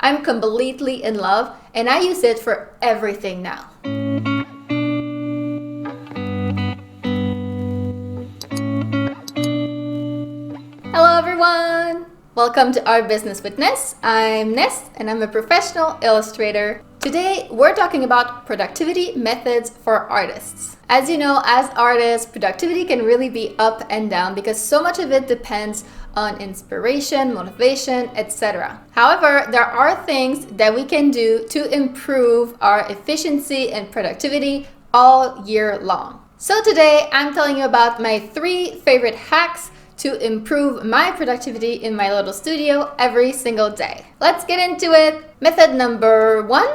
I'm completely in love and I use it for everything now. Hello everyone! Welcome to Art Business with Ness. I'm Ness and I'm a professional illustrator. Today we're talking about productivity methods for artists. As you know, as artists, productivity can really be up and down because so much of it depends on inspiration, motivation, etc. However, there are things that we can do to improve our efficiency and productivity all year long. So today I'm telling you about my 3 favorite hacks to improve my productivity in my little studio every single day. Let's get into it. Method number 1,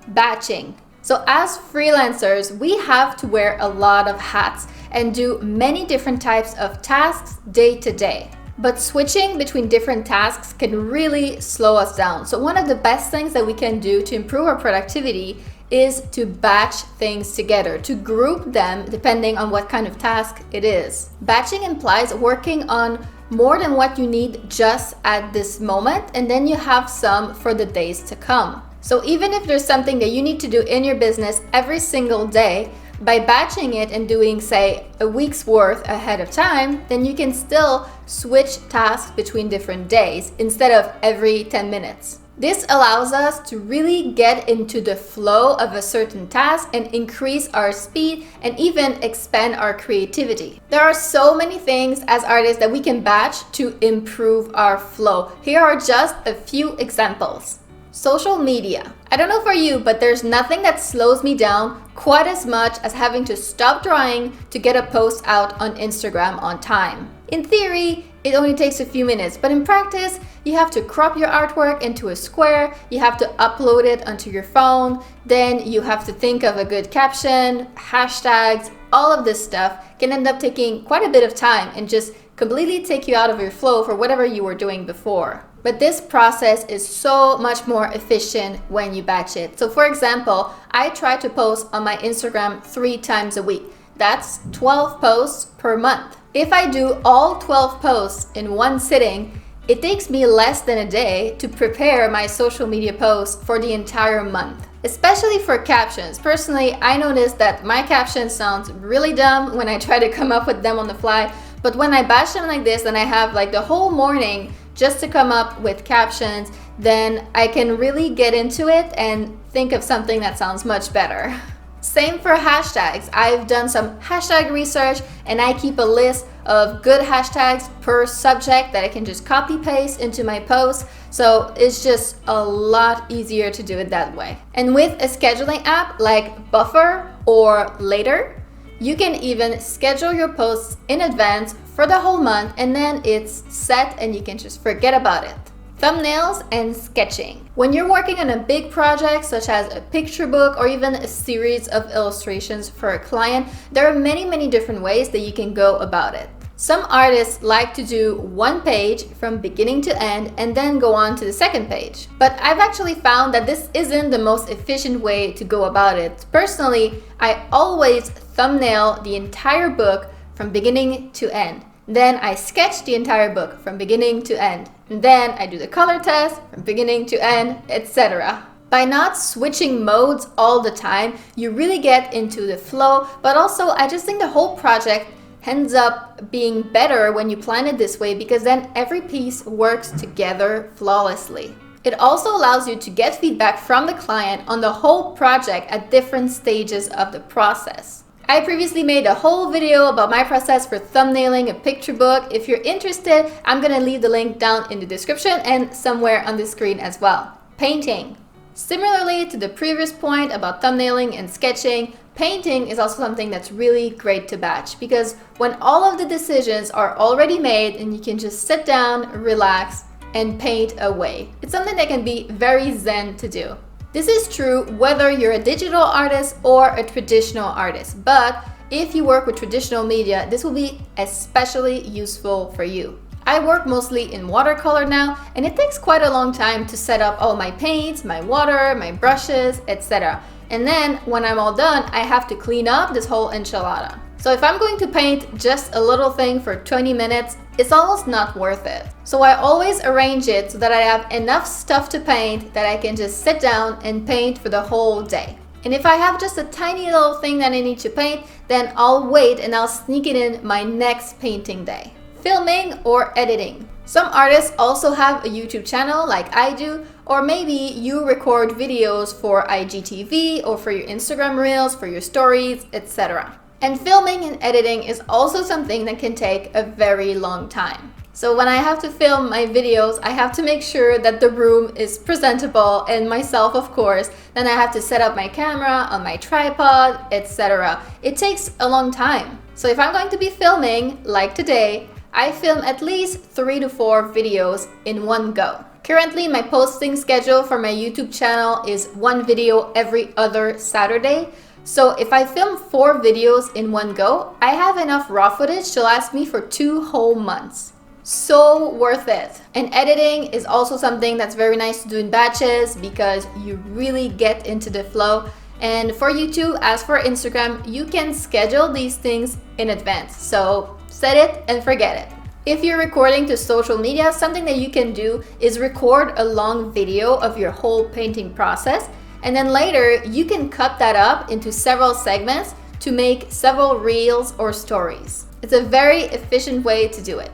batching. So as freelancers, we have to wear a lot of hats and do many different types of tasks day to day. But switching between different tasks can really slow us down. So one of the best things that we can do to improve our productivity is to batch things together, to group them depending on what kind of task it is. Batching implies working on more than what you need just at this moment, and then you have some for the days to come. So even if there's something that you need to do in your business every single day, by batching it and doing, say, a week's worth ahead of time, then you can still switch tasks between different days instead of every 10 minutes. This allows us to really get into the flow of a certain task and increase our speed and even expand our creativity. There are so many things as artists that we can batch to improve our flow. Here are just a few examples. Social media. I don't know for you, but there's nothing that slows me down quite as much as having to stop drawing to get a post out on Instagram on time. In theory, it only takes a few minutes, but in practice, you have to crop your artwork into a square, you have to upload it onto your phone, then you have to think of a good caption, hashtags, all of this stuff can end up taking quite a bit of time and just completely take you out of your flow for whatever you were doing before. But this process is so much more efficient when you batch it. So for example, I try to post on my Instagram 3 times a week. That's 12 posts per month. If I do all 12 posts in one sitting, it takes me less than a day to prepare my social media posts for the entire month. Especially for captions. Personally, I noticed that my captions sound really dumb when I try to come up with them on the fly, but when I batch them like this and I have like the whole morning just to come up with captions, then I can really get into it and think of something that sounds much better. Same for hashtags. I've done some hashtag research and I keep a list of good hashtags per subject that I can just copy paste into my post. So it's just a lot easier to do it that way. And with a scheduling app like Buffer or Later, you can even schedule your posts in advance for the whole month and then it's set and you can just forget about it. Thumbnails and sketching. When you're working on a big project such as a picture book or even a series of illustrations for a client, there are many different ways that you can go about it. Some artists like to do one page from beginning to end and then go on to the second page. But I've actually found that this isn't the most efficient way to go about it. Personally, I always thumbnail the entire book from beginning to end. Then I sketch the entire book from beginning to end. And then I do the color test from beginning to end, etc. By not switching modes all the time, you really get into the flow, but also I just think the whole project ends up being better when you plan it this way because then every piece works together flawlessly. It also allows you to get feedback from the client on the whole project at different stages of the process. I previously made a whole video about my process for thumbnailing a picture book. If you're interested, I'm gonna leave the link down in the description and somewhere on the screen as well. Painting. Similarly to the previous point about thumbnailing and sketching, painting is also something that's really great to batch because when all of the decisions are already made and you can just sit down, relax, and paint away. It's something that can be very zen to do. This is true whether you're a digital artist or a traditional artist, but if you work with traditional media, this will be especially useful for you. I work mostly in watercolor now, and it takes quite a long time to set up all my paints, my water, my brushes, etc. And then when I'm all done, I have to clean up this whole enchilada. So if I'm going to paint just a little thing for 20 minutes, it's almost not worth it. So I always arrange it so that I have enough stuff to paint that I can just sit down and paint for the whole day. And if I have just a tiny little thing that I need to paint, then I'll wait and I'll sneak it in my next painting day. Filming or editing. Some artists also have a YouTube channel like I do, or maybe you record videos for IGTV or for your Instagram Reels, for your stories, etc. And filming and editing is also something that can take a very long time. So when I have to film my videos, I have to make sure that the room is presentable, and myself, of course. Then I have to set up my camera on my tripod, etc. It takes a long time. So if I'm going to be filming, like today, I film at least 3 to 4 videos in one go. Currently, my posting schedule for my YouTube channel is 1 video every other Saturday. So if I film 4 videos in one go, I have enough raw footage to last me for 2 whole months. So worth it. And editing is also something that's very nice to do in batches because you really get into the flow. And for YouTube, as for Instagram, you can schedule these things in advance. So set it and forget it. If you're recording to social media, something that you can do is record a long video of your whole painting process. And then later, you can cut that up into several segments to make several reels or stories. It's a very efficient way to do it.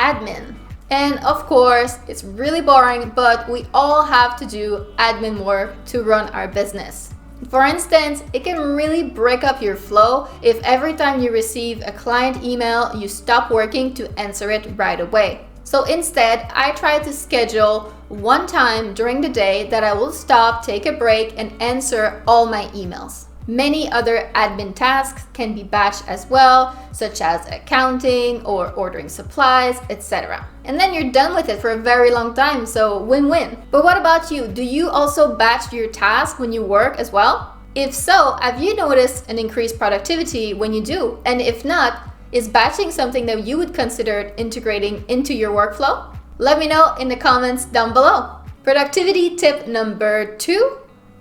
Admin. And of course, it's really boring, but we all have to do admin work to run our business. For instance, it can really break up your flow if every time you receive a client email, you stop working to answer it right away. So instead, I try to schedule one time during the day that I will stop, take a break, and answer all my emails. Many other admin tasks can be batched as well, such as accounting or ordering supplies, etc. And then you're done with it for a very long time, so win-win. But what about you? Do you also batch your tasks when you work as well? If so, have you noticed an increased productivity when you do? And if not, is batching something that you would consider integrating into your workflow? Let me know in the comments down below. Productivity tip number 2,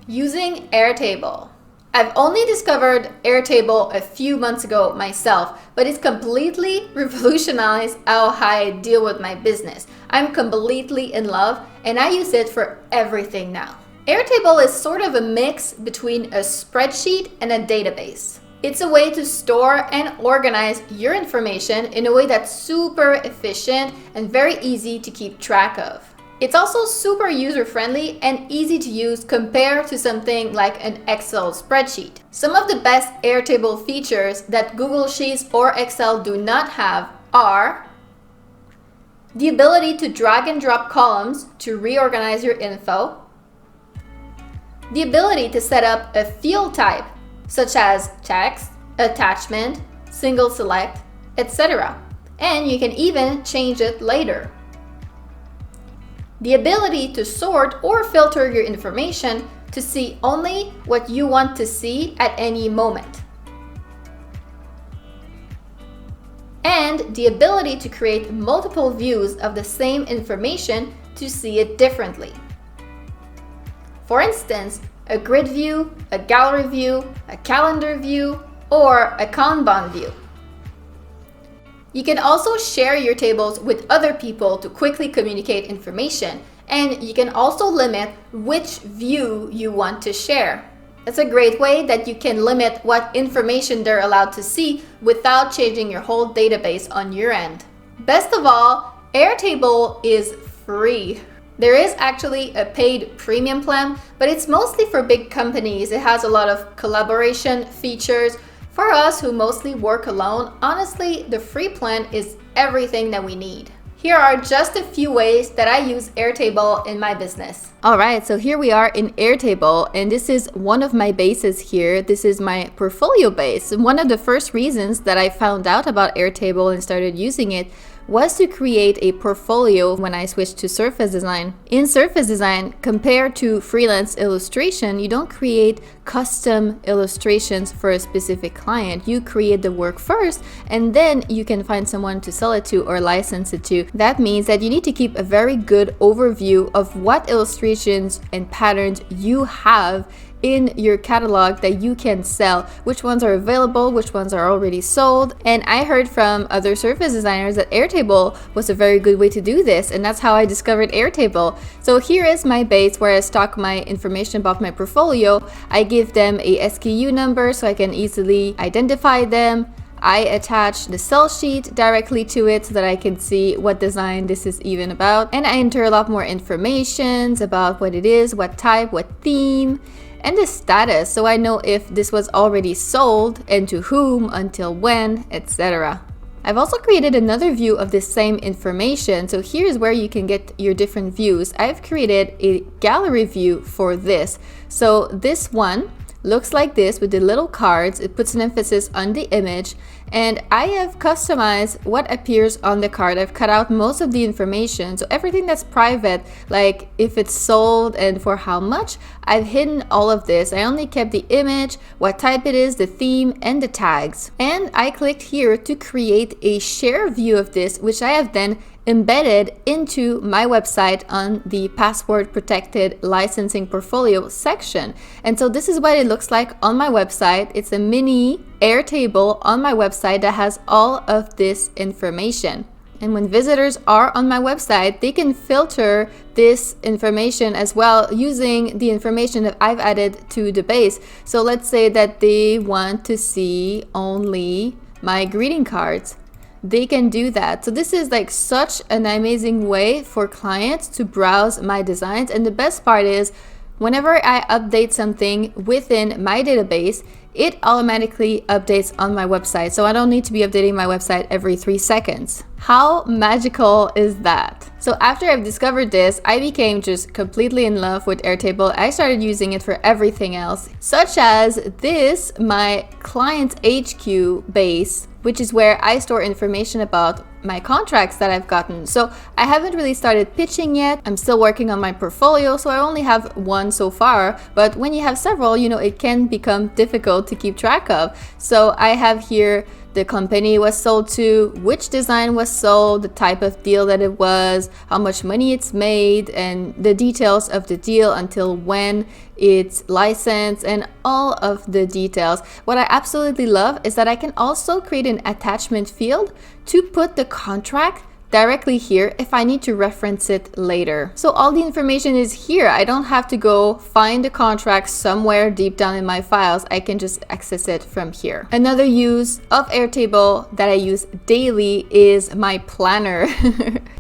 using Airtable. I've only discovered Airtable a few months ago myself, but it's completely revolutionized how I deal with my business. I'm completely in love and I use it for everything now. Airtable is sort of a mix between a spreadsheet and a database. It's a way to store and organize your information in a way that's super efficient and very easy to keep track of. It's also super user-friendly and easy to use compared to something like an Excel spreadsheet. Some of the best Airtable features that Google Sheets or Excel do not have are the ability to drag and drop columns to reorganize your info, the ability to set up a field type such as text, attachment, single select, etc. And you can even change it later. The ability to sort or filter your information to see only what you want to see at any moment. And the ability to create multiple views of the same information to see it differently. For instance, a grid view, a gallery view, a calendar view, or a Kanban view. You can also share your tables with other people to quickly communicate information, and you can also limit which view you want to share. That's a great way that you can limit what information they're allowed to see without changing your whole database on your end. Best of all, Airtable is free. There is actually a paid premium plan, but it's mostly for big companies. It has a lot of collaboration features. For us who mostly work alone, honestly, the free plan is everything that we need. Here are just a few ways that I use Airtable in my business. All right, so here we are in Airtable, and this is one of my bases here. This is my portfolio base. One of the first reasons that I found out about Airtable and started using it was to create a portfolio when I switched to Surface Design. In Surface Design, compared to freelance illustration, you don't create custom illustrations for a specific client. You create the work first, and then you can find someone to sell it to or license it to. That means that you need to keep a very good overview of what illustrations and patterns you have in your catalog that you can sell, which ones are available, which ones are already sold. And I heard from other surface designers that Airtable was a very good way to do this, and that's how I discovered Airtable. So here is my base where I stock my information about my portfolio. I give them a SKU number so I can easily identify them. I attach the sell sheet directly to it so that I can see what design this is even about. And I enter a lot more information about what it is, what type, what theme, and the status, so I know if this was already sold and to whom, until when, etc. I've also created another view of this same information. So here's where you can get your different views. I've created a gallery view for this. So this one looks like this with the little cards. It puts an emphasis on the image, and I have customized what appears on the card. I've cut out most of the information, so everything that's private, like if it's sold and for how much, I've hidden all of this. I only kept the image, what type it is, the theme, and the tags. And I clicked here to create a share view of this, which I have then embedded into my website on the password protected licensing portfolio section. And so this is what it looks like on my website. It's a mini Airtable on my website that has all of this information. And when visitors are on my website, they can filter this information as well using the information that I've added to the base. So let's say that they want to see only my greeting cards. They can do that. So this is like such an amazing way for clients to browse my designs. And the best part is, whenever I update something within my database, it automatically updates on my website. So I don't need to be updating my website every 3 seconds. How magical is that? So after I've discovered this, I became just completely in love with Airtable. I started using it for everything else, such as this, my client HQ base, which is where I store information about my contracts that I've gotten. So I haven't really started pitching yet. I'm still working on my portfolio, so I only have one so far. But when you have several, it can become difficult to keep track of. So I have here the company it was sold to, which design was sold, the type of deal that it was, how much money it's made, and the details of the deal until when it's licensed, and all of the details. What I absolutely love is that I can also create an attachment field to put the contract directly here if I need to reference it later. So all the information is here. I don't have to go find the contract somewhere deep down in my files. I can just access it from here. Another use of Airtable that I use daily is my planner.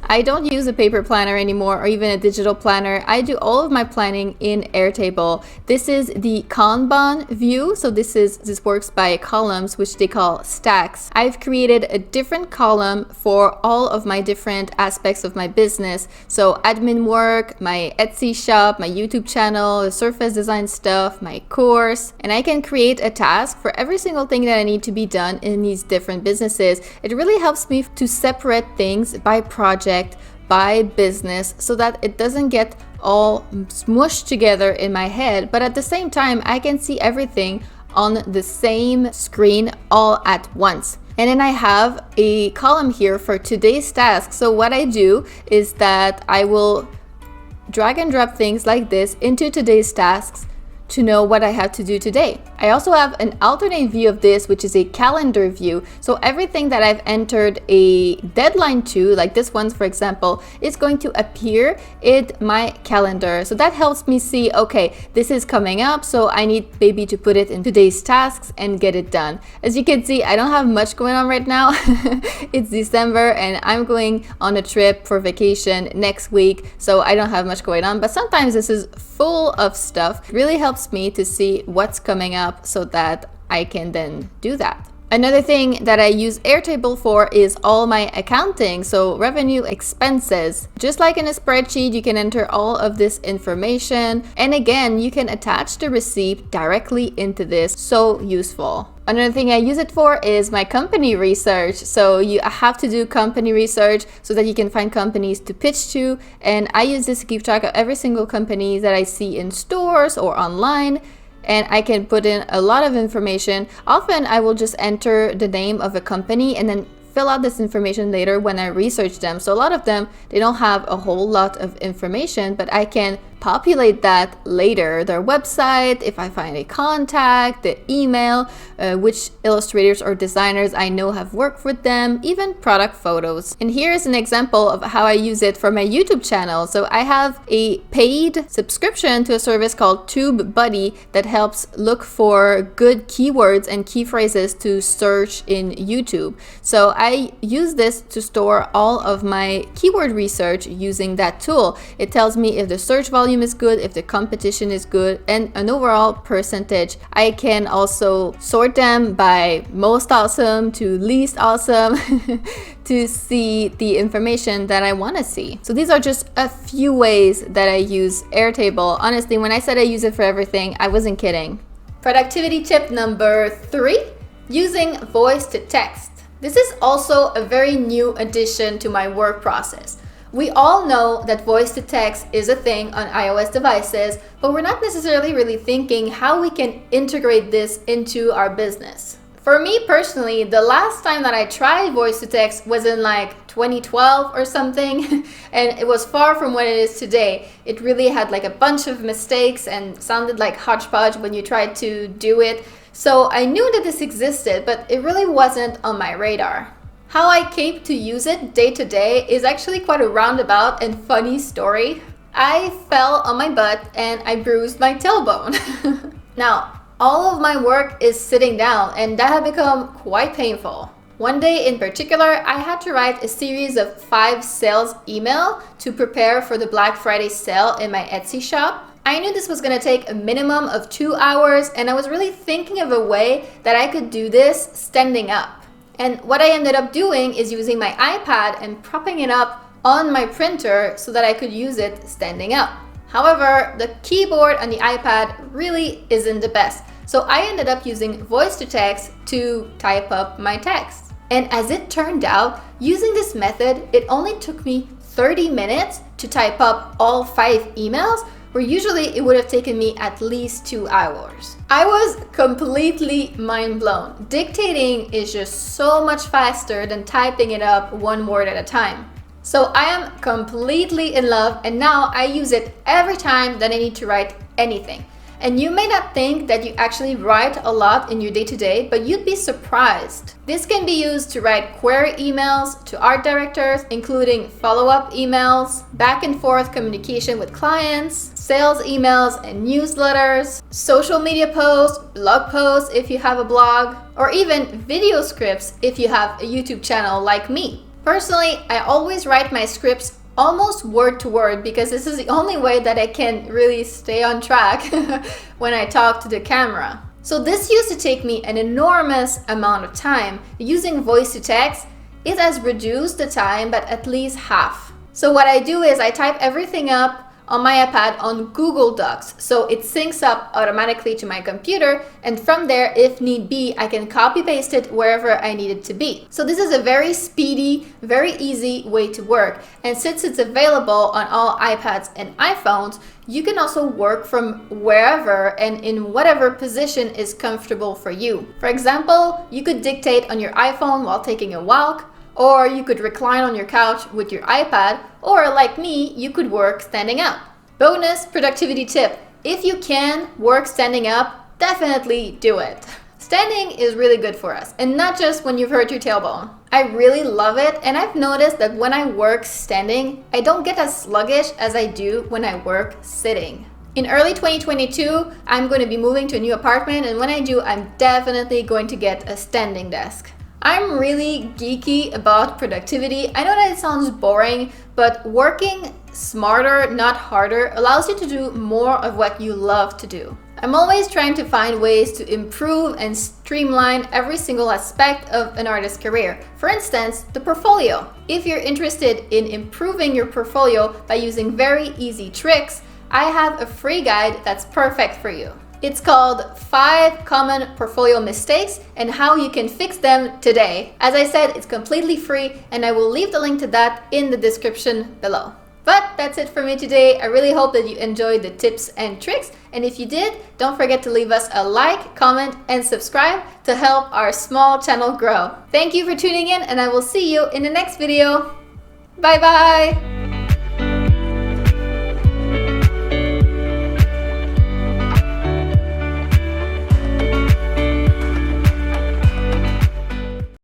I don't use a paper planner anymore or even a digital planner. I do all of my planning in Airtable. This is the Kanban view. So this works by columns, which they call stacks. I've created a different column for all of my different aspects of my business. So admin work, my Etsy shop, my YouTube channel, the surface design stuff, my course, and I can create a task for every single thing that I need to be done in these different businesses. It really helps me to separate things by project, by business, so that it doesn't get all smushed together in my head, but at the same time I can see everything on the same screen all at once. And then I have a column here for today's task. So what I do is that I will drag and drop things like this into today's tasks to know what I have to do today. I also have an alternate view of this, which is a calendar view. So everything that I've entered a deadline to, like this one, for example, is going to appear in my calendar. So that helps me see, okay, this is coming up, so I need maybe to put it in today's tasks and get it done. As you can see, I don't have much going on right now. It's December and I'm going on a trip for vacation next week, so I don't have much going on, but sometimes this is full of stuff. It really helps me to see what's coming up so that I can then do that. Another thing that I use Airtable for is all my accounting, so revenue, expenses. Just like in a spreadsheet, you can enter all of this information, and again, you can attach the receipt directly into this. So useful. Another thing I use it for is my company research. So you have to do company research so that you can find companies to pitch to, and I use this to keep track of every single company that I see in stores or online. And I can put in a lot of information. Often I will just enter the name of a company and then fill out this information later when I research them. So a lot of them, they don't have a whole lot of information, but I can populate that later, their website, if I find a contact, the email, which illustrators or designers I know have worked with them, even product photos. And here's an example of how I use it for my YouTube channel. So I have a paid subscription to a service called TubeBuddy that helps look for good keywords and key phrases to search in YouTube. So I use this to store all of my keyword research using that tool. It tells me if the search volume is good, if the competition is good, and an overall percentage. I can also sort them by most awesome to least awesome to see the information that I want to see. So these are just a few ways that I use Airtable. Honestly, when I said I use it for everything, I wasn't kidding. Productivity tip number 3, using voice to text. This is also a very new addition to my work process. We all know that voice to text is a thing on iOS devices, but we're not necessarily really thinking how we can integrate this into our business. For me personally, the last time that I tried voice to text was in like 2012 or something, and it was far from what it is today. It really had like a bunch of mistakes and sounded like hodgepodge when you tried to do it. So I knew that this existed, but it really wasn't on my radar. How I came to use it day to day is actually quite a roundabout and funny story. I fell on my butt and I bruised my tailbone. Now, all of my work is sitting down, and that had become quite painful. One day in particular, I had to write a series of 5 sales emails to prepare for the Black Friday sale in my Etsy shop. I knew this was going to take a minimum of 2 hours, and I was really thinking of a way that I could do this standing up. And what I ended up doing is using my iPad and propping it up on my printer so that I could use it standing up. However, the keyboard on the iPad really isn't the best. So I ended up using voice to text to type up my text. And as it turned out, using this method, it only took me 30 minutes to type up all 5 emails, where usually it would have taken me at least 2 hours. I was completely mind blown. Dictating is just so much faster than typing it up one word at a time. So I am completely in love, and now I use it every time that I need to write anything. And you may not think that you actually write a lot in your day-to-day, but you'd be surprised. This can be used to write query emails to art directors, including follow-up emails, back and forth communication with clients, sales emails and newsletters, social media posts, blog posts if you have a blog, or even video scripts if you have a YouTube channel like me. Personally, I always write my scripts almost word to word because this is the only way that I can really stay on track when I talk to the camera. So this used to take me an enormous amount of time. Using voice to text, it has reduced the time by at least half. So what I do is I type everything up on my iPad on Google Docs, so it syncs up automatically to my computer, and from there, if need be, I can copy paste it wherever I need it to be. So this is a very speedy, very easy way to work, and since it's available on all iPads and iPhones, you can also work from wherever and in whatever position is comfortable for you. For example, you could dictate on your iPhone while taking a walk, or you could recline on your couch with your iPad, or like me, you could work standing up. Bonus productivity tip: if you can work standing up, definitely do it. Standing is really good for us, and not just when you've hurt your tailbone. I really love it, and I've noticed that when I work standing, I don't get as sluggish as I do when I work sitting. In early 2022, I'm going to be moving to a new apartment, and when I do, I'm definitely going to get a standing desk. I'm really geeky about productivity. I know that it sounds boring, but working smarter, not harder, allows you to do more of what you love to do. I'm always trying to find ways to improve and streamline every single aspect of an artist's career. For instance, the portfolio. If you're interested in improving your portfolio by using very easy tricks, I have a free guide that's perfect for you. It's called 5 Common Portfolio Mistakes and How You Can Fix Them Today. As I said, it's completely free, and I will leave the link to that in the description below. But that's it for me today. I really hope that you enjoyed the tips and tricks. And if you did, don't forget to leave us a like, comment, and subscribe to help our small channel grow. Thank you for tuning in, and I will see you in the next video. Bye bye!